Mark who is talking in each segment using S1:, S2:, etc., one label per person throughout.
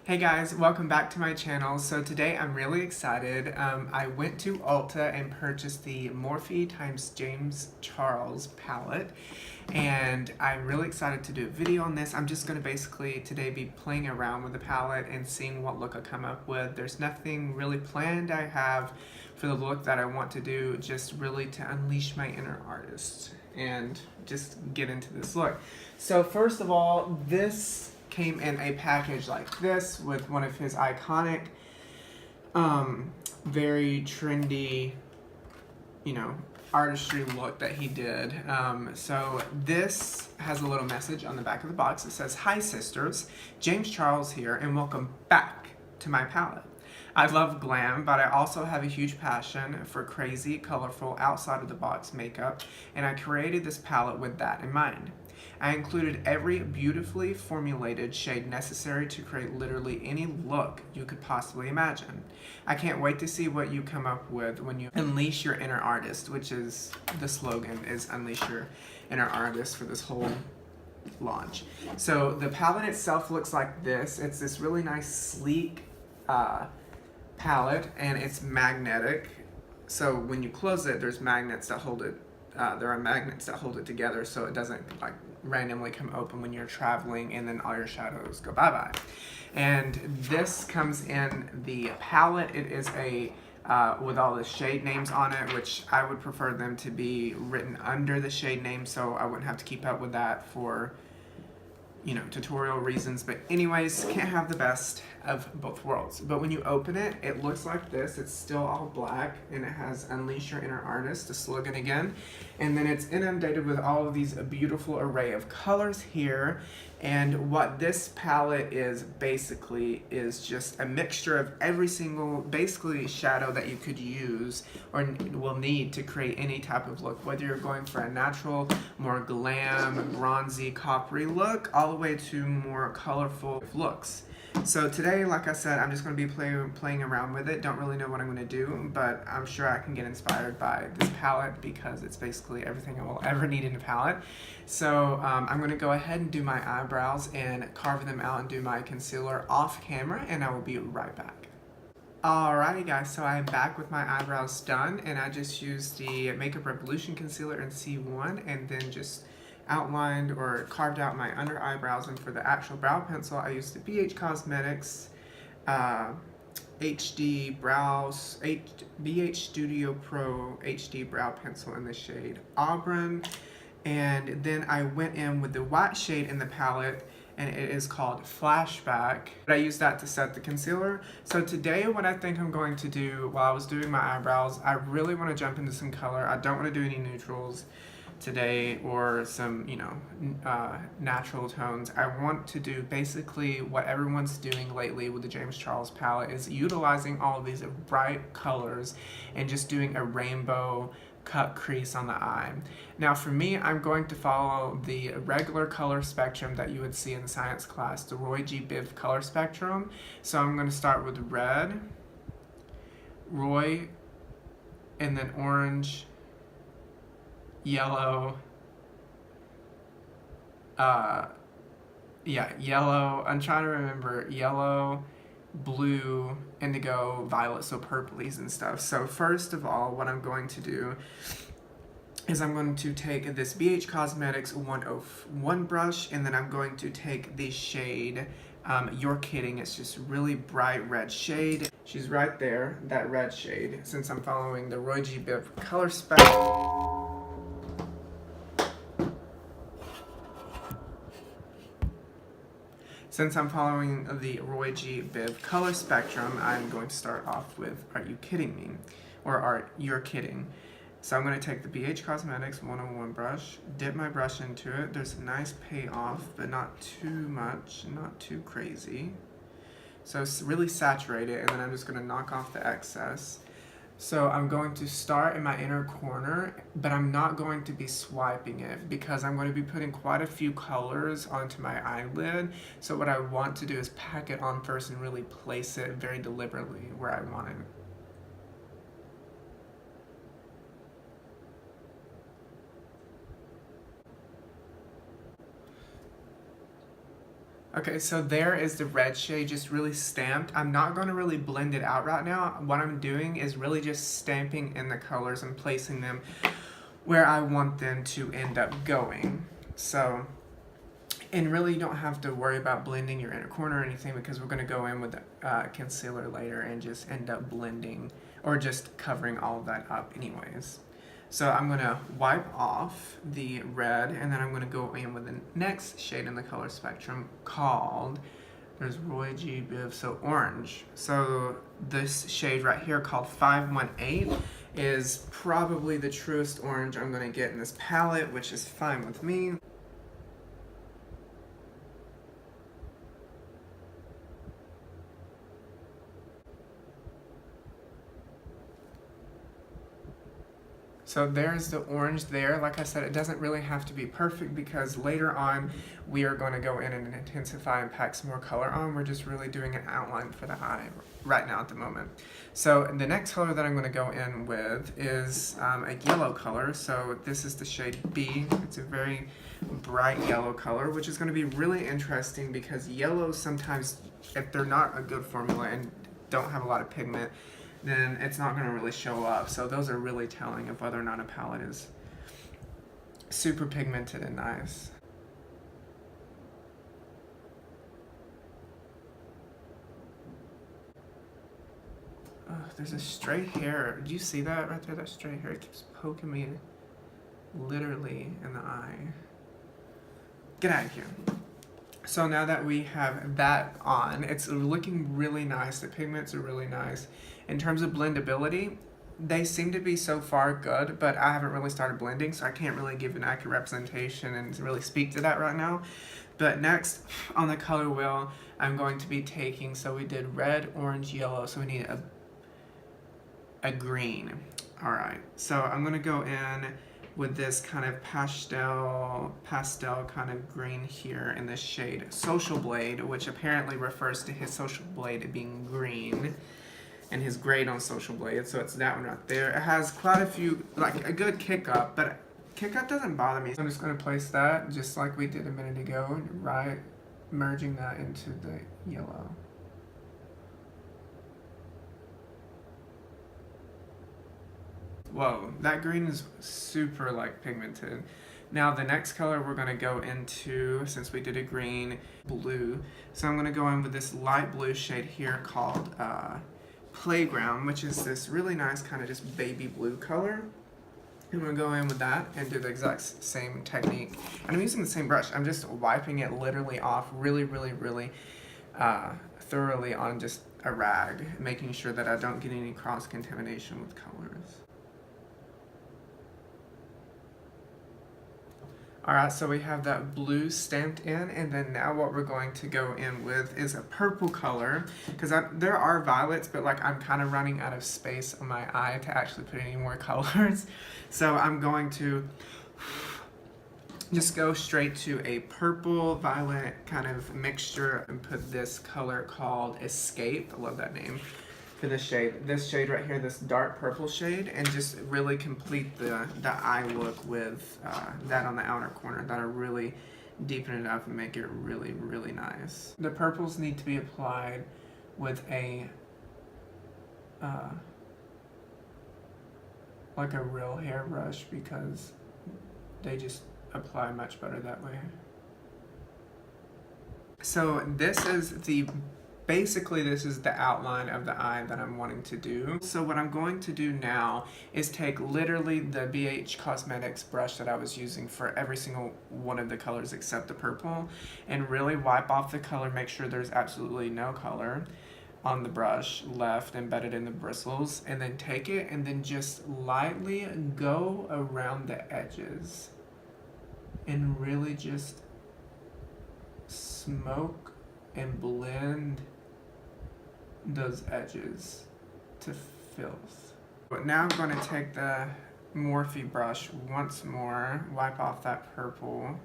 S1: Hey guys, welcome back to my channel. So today I'm really excited. I went to Ulta and purchased the Morphe x James Charles palette, and I'm really excited to do a video on this. I'm just going to basically today be playing around with the palette and seeing what look I come up with. There's nothing really planned I have for the look that I want to do, just really to unleash my inner artist and just get into this look. So first of all, this came in a package like this with one of his iconic, very trendy, artistry look that he did. So this has a little message on the back of the box. It says, "Hi sisters, James Charles here and welcome back to my palette. I love glam, but I also have a huge passion for crazy, colorful, outside-of-the-box makeup, and I created this palette with that in mind. I included every beautifully formulated shade necessary to create literally any look you could possibly imagine. I can't wait to see what you come up with when you unleash your inner artist," which is the slogan, is unleash your inner artist for this whole launch. So the palette itself looks like this. It's this really nice, sleek palette, and it's magnetic. So when you close it, there's magnets that hold it. There are magnets that hold it together, so it doesn't like randomly come open when you're traveling and then all your shadows go bye-bye. And this comes in the palette. It is a with all the shade names on it, which I would prefer them to be written under the shade name, so I wouldn't have to keep up with that for tutorial reasons. But anyways, can't have the best of both worlds. But when you open it, it looks like this. It's still all black, and it has "Unleash Your Inner Artist," the slogan again. And then it's inundated with all of these beautiful array of colors here. And what this palette is basically is just a mixture of every single basically shadow that you could use or will need to create any type of look, whether you're going for a natural, more glam, bronzy, coppery look, all the way to more colorful looks. So today, like I said, I'm just going to be playing around with it. Don't really know what I'm going to do, but I'm sure I can get inspired by this palette because it's basically everything I will ever need in a palette. So I'm going to go ahead and do my eyebrows and carve them out and do my concealer off camera, and I will be right back. Alrighty guys, so I'm back with my eyebrows done, and I just used the Makeup Revolution concealer in C1 and then just outlined or carved out my under eyebrows. And for the actual brow pencil, I used the BH Cosmetics BH Studio Pro HD Brow Pencil in the shade Auburn. And then I went in with the white shade in the palette, and it is called Flashback. I used that to set the concealer. So today what I think I'm going to do while I was doing my eyebrows, I really want to jump into some color. I don't want to do any neutrals today or some natural tones. I want to do basically what everyone's doing lately with the James Charles palette, is utilizing all of these bright colors and just doing a rainbow cut crease on the eye. Now for me, I'm going to follow the regular color spectrum that you would see in the science class, the Roy G. Biv color spectrum. So I'm going to start with red, Roy, and then orange, yellow, yellow, I'm trying to remember, yellow, blue, indigo, violet, so purplies and stuff. So first of all, what I'm going to do is I'm going to take this BH Cosmetics 101 brush, and then I'm going to take the shade, You're Kidding. It's just really bright red shade. She's right there, that red shade, since I'm following the Roy G. Biv color spectrum. Since I'm following the Roy G. Biv color spectrum, I'm going to start off with Are You Kidding Me? Or You're Kidding. So I'm going to take the BH Cosmetics 101 brush, dip my brush into it. There's a nice payoff, but not too much, not too crazy. So it's really saturated, and then I'm just going to knock off the excess. So I'm going to start in my inner corner, but I'm not going to be swiping it because I'm going to be putting quite a few colors onto my eyelid. So what I want to do is pack it on first and really place it very deliberately where I want it. Okay, so there is the red shade just really stamped. I'm not going to really blend it out right now. What I'm doing is really just stamping in the colors and placing them where I want them to end up going. So, and really you don't have to worry about blending your inner corner or anything, because we're going to go in with concealer later and just end up blending or just covering all of that up anyways. So I'm going to wipe off the red, and then I'm going to go in with the next shade in the color spectrum called, there's Roy G. Biv, so orange. So this shade right here called 518 is probably the truest orange I'm going to get in this palette, which is fine with me. So there's the orange there. Like I said, it doesn't really have to be perfect, because later on we are going to go in and intensify and pack some more color on. We're just really doing an outline for the eye right now at the moment. So the next color that I'm going to go in with is a yellow color. So this is the shade B. It's a very bright yellow color, which is going to be really interesting, because yellows sometimes, if they're not a good formula and don't have a lot of pigment, then it's not going to really show up. So those are really telling of whether or not a palette is super pigmented and nice. Oh, there's a stray hair. Do you see that right there? That stray hair keeps poking me literally in the eye. Get out of here. So now that we have that on, it's looking really nice. The pigments are really nice. In terms of blendability, they seem to be so far good, but I haven't really started blending, so I can't really give an accurate representation and really speak to that right now. But next on the color wheel, I'm going to be taking, so we did red, orange, yellow, so we need a green. All right, so I'm gonna go in with this kind of pastel kind of green here in this shade Social Blade, which apparently refers to his Social Blade being green and his grade on Social Blade. So it's that one right there. It has quite a few, like a good kick up, but kick up doesn't bother me. So I'm just going to place that just like we did a minute ago, right, merging that into the yellow. Whoa, that green is super like pigmented. Now the next color we're going to go into, since we did a green, blue. So I'm going to go in with this light blue shade here called Playground, which is this really nice kind of just baby blue color. I'm going to go in with that and do the exact same technique. And I'm using the same brush. I'm just wiping it literally off really thoroughly on just a rag, making sure that I don't get any cross-contamination with colors. Alright, so we have that blue stamped in, and then now what we're going to go in with is a purple color, because there are violets, but like I'm kind of running out of space on my eye to actually put any more colors. So I'm going to just go straight to a purple violet kind of mixture and put this color called Escape. I love that name. For this shade right here, this dark purple shade, and just really complete the eye look with that on the outer corner. That'll really deepen it up and make it really nice. The purples need to be applied with a like a real hairbrush, because they just apply much better that way. So this is basically this is the outline of the eye that I'm wanting to do. So what I'm going to do now is take literally the BH Cosmetics brush that I was using for every single one of the colors except the purple, and really wipe off the color, make sure there's absolutely no color on the brush left embedded in the bristles, and then take it and then just lightly go around the edges and really just smoke and blend those edges to filth. But now I'm going to take the Morphe brush once more, wipe off that purple,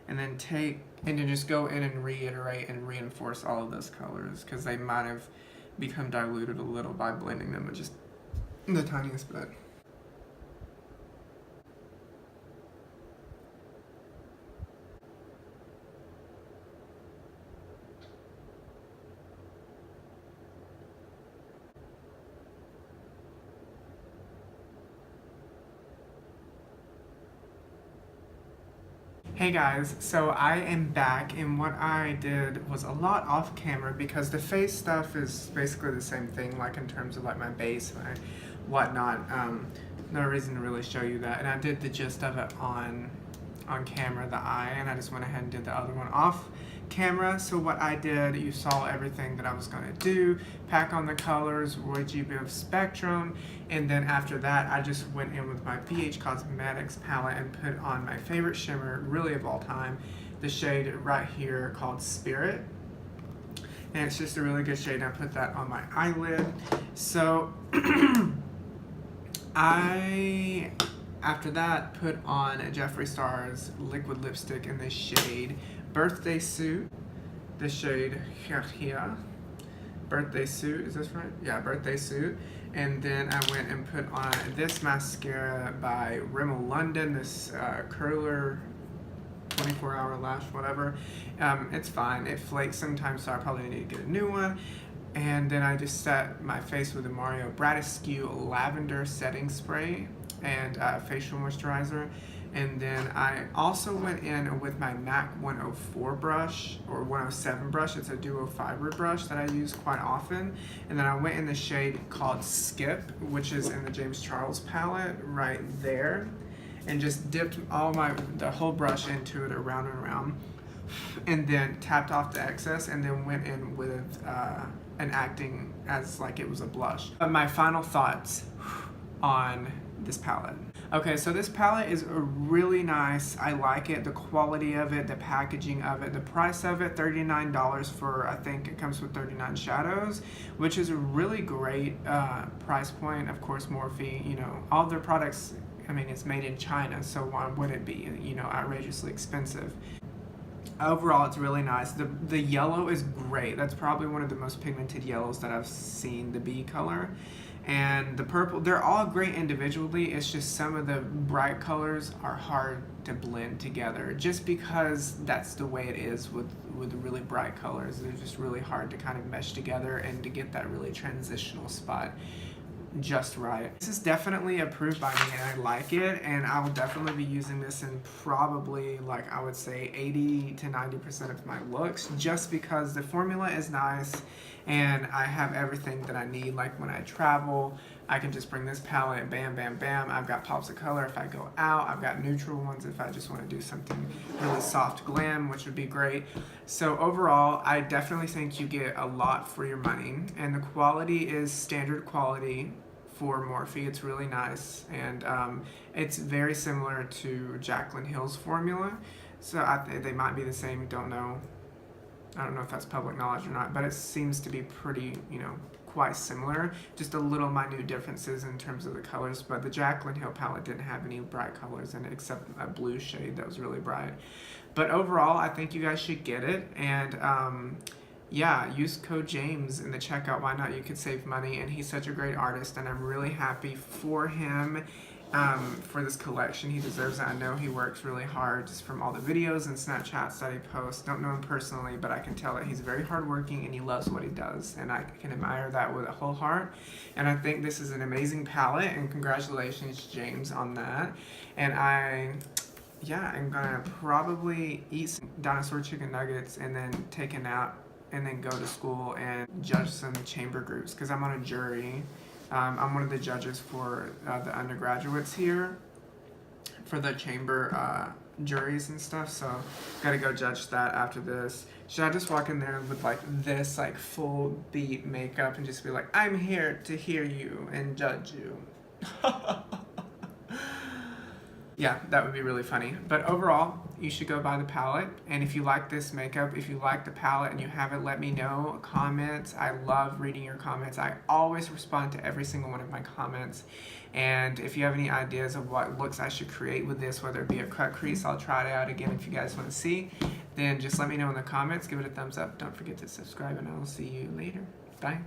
S1: and then just go in and reiterate and reinforce all of those colors, because they might have become diluted a little by blending them with just the tiniest bit. Hey guys, so I am back, and what I did was a lot off camera because the face stuff is basically the same thing, like in terms of like my base and my whatnot. No reason to really show you that, and I did the gist of it on camera, the eye, and I just went ahead and did the other one off camera. So what I did, you saw everything that I was going to do, pack on the colors, Roy G. Biv Spectrum, and then after that I just went in with my BH Cosmetics palette and put on my favorite shimmer, really of all time, the shade right here called Spirit. And it's just a really good shade, and I put that on my eyelid. So I, after that, put on a Jeffree Star's liquid lipstick in the shade Birthday Suit, the shade here. Birthday Suit, is this right? Yeah, Birthday Suit. And then I went and put on this mascara by Rimmel London, this curler 24-hour lash, whatever. It's fine, it flakes sometimes, so I probably need to get a new one. And then I just set my face with the Mario Bradescu Lavender Setting Spray and facial moisturizer. And then I also went in with my MAC 104 brush, or 107 brush. It's a duo fiber brush that I use quite often. And then I went in the shade called Skip, which is in the James Charles palette right there, and just dipped the whole brush into it around and around, and then tapped off the excess, and then went in with an acting as like it was a blush. But my final thoughts on this palette. Okay, so this palette is really nice. I like it, the quality of it, the packaging of it, the price of it, $39 for, I think it comes with 39 shadows, which is a really great price point. Of course, Morphe, you know, all their products, I mean, it's made in China, so why would it be, you know, outrageously expensive? Overall, it's really nice. The yellow is great. That's probably one of the most pigmented yellows that I've seen, the bee color. And the purple, they're all great individually. It's just some of the bright colors are hard to blend together, just because that's the way it is with really bright colors. They're just really hard to kind of mesh together and to get that really transitional spot just right. This is definitely approved by me, and I like it, and I will definitely be using this in probably, like, I would say 80 to 90% of my looks, just because the formula is nice and I have everything that I need. Like when I travel, I can just bring this palette, bam, bam, bam. I've got pops of color if I go out. I've got neutral ones if I just want to do something really soft glam, which would be great. So overall, I definitely think you get a lot for your money, and the quality is standard quality for Morphe. It's really nice, and it's very similar to Jaclyn Hill's formula, so they might be the same, don't know. I don't know if that's public knowledge or not, but it seems to be pretty, you know, quite similar, just a little minute differences in terms of the colors. But the Jaclyn Hill palette didn't have any bright colors in it except a blue shade that was really bright. But overall, I think you guys should get it, and yeah, use code James in the checkout. Why not? You could save money, and he's such a great artist, and I'm really happy for him for this collection. He deserves it. I know he works really hard just from all the videos and Snapchats that he posts. Don't know him personally, but I can tell that he's very hardworking and he loves what he does, and I can admire that with a whole heart. And I think this is an amazing palette, and congratulations, James, on that. And I'm gonna probably eat some dinosaur chicken nuggets and then take a nap and then go to school and judge some chamber groups, because I'm on a jury. I'm one of the judges for the undergraduates here for the chamber juries and stuff, so gotta go judge that after this. Should I just walk in there with like this, like full beat makeup, and just be like, I'm here to hear you and judge you? Yeah, that would be really funny. But overall, you should go buy the palette. And if you like this makeup, if you like the palette and you have it, let me know. Comments. I love reading your comments. I always respond to every single one of my comments. And if you have any ideas of what looks I should create with this, whether it be a cut crease, I'll try it out again if you guys want to see. Then just let me know in the comments. Give it a thumbs up. Don't forget to subscribe, and I will see you later. Bye.